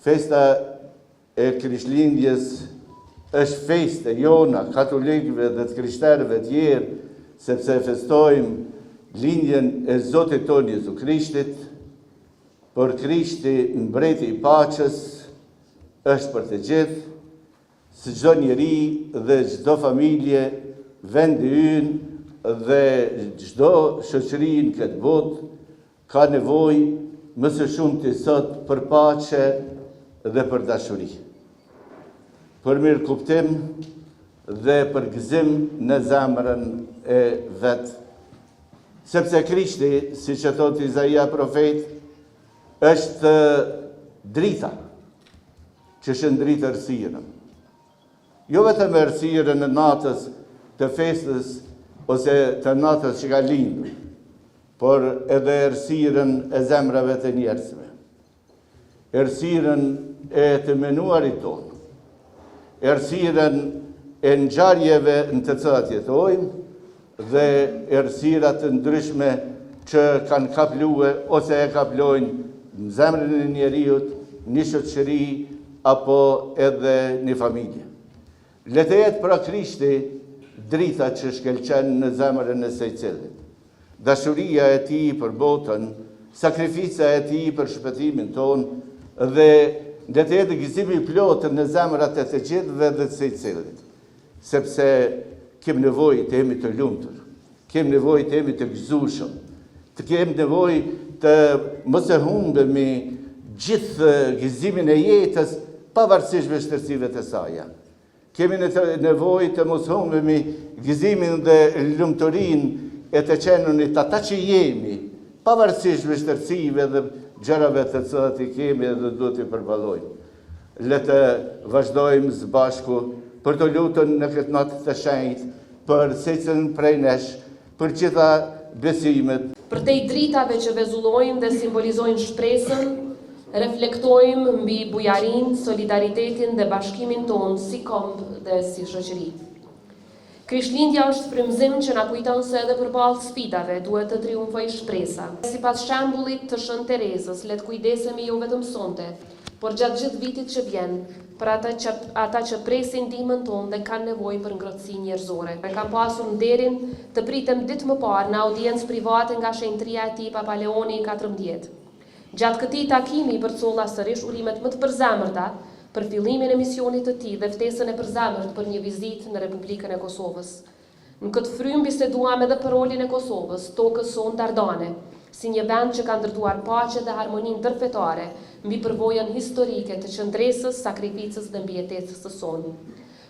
Festa e Krishtlindjes është feste jona, katolikëve dhe të krishterëve tjerë, sepse festojmë lindjen e Zotit tonë Jezu Krishtit, por Krishti, mbreti i paqes, është për të gjithë, së çdo njeri dhe çdo familje, vendi ynë dhe çdo shoqëri në këtë botë ka nevojë më së shumti sot për paqe dhe për dashuri, për mirëkuptim dhe për gëzim në zemrën e vetë. Sepse Krishti, siç e thot Izaia profet, është drita që shëndrit errësirën. Jo vetëm errësirën e natës të festës ose të natës që ka lindur, por edhe errësirën e zemrave të njerëzve. Errësirën e të menuarit tonë, errësirën e ngjarjeve në të cilat jetojmë dhe errësira të ndryshme që kanë kaplue ose e kaplojnë në zemrën e njeriut, një shoqëri apo edhe një familje. Le të jetë pra Krishti drita që shkelqen në zemrën e secillit. Dashuria e tij për botën, sakrifica e tij për shpëtimin tonë dhe le të jetë gëzimi i plotë në zemrat e të gjithëve dhe të secillit. Sepse kemi nevojë të jemi të lumtur, kemi nevojë të jemi të gëzueshëm, të kemi nevojë të mos e humbemi gjithë gëzimin e jetës pavarësisht vështirësive të saj. Kemi nevojë të mos humbemi gëzimin dhe lumturinë e të qenunit ata që jemi, pavarësisht vështirësive dhe gjërave të cilat i kemi dhe duhet i përballojmë. Le të vazhdojmë së bashku për të lutur në këtë natë të shenjtë për secilin prej nesh, për gjitha besimet. Për te dritave që vezullojnë dhe simbolizojnë shpresën, reflektojmë mbi bujarinë, solidaritetin dhe bashkimin tonë si kombë dhe si shoqëri. Krishtlindja është frymëzim që na kujton se edhe përballë sfidave duhet të triumfojë shpresa. Sipas shembullit të Shën Terezës, le të kujdesemi jo vetëm sonte, por gjatë gjithë vitit që vjen, për ata që presin ndihmën tonë dhe kanë nevojë për ngrohtësi njerëzore. Ne kam pasur nderin të pritem ditë më parë në audiencë private nga shenjtëria e tij Papa Leoni 14. Gjatë këtij takimi përcolla sërish urimet më të përzemërta për fillimin e misionit të tij dhe ftesën e përzemërt për një vizitë në Republikën e Kosovës. Në këtë frymë biseduam edhe për rolin e Kosovës, tokës sonë dardane, si një vend që ka ndërtuar paqe dhe harmoninë ndërfetare mbi përvojën historike të qëndresës, sakrificës dhe mbijetesës së sonë.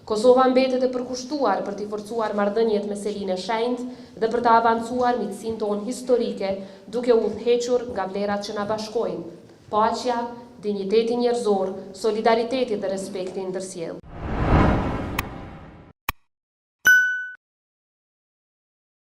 Kosova mbetet e përkushtuar për t'i forcuar marrëdhëniet me selinë e shenjtë dhe për të avancuar miqësinë tonë historike, duke udhëhequr nga vlerat që na bashkojnë: paqja, digniteti njerëzor, solidariteti dhe respekti ndërsjellë.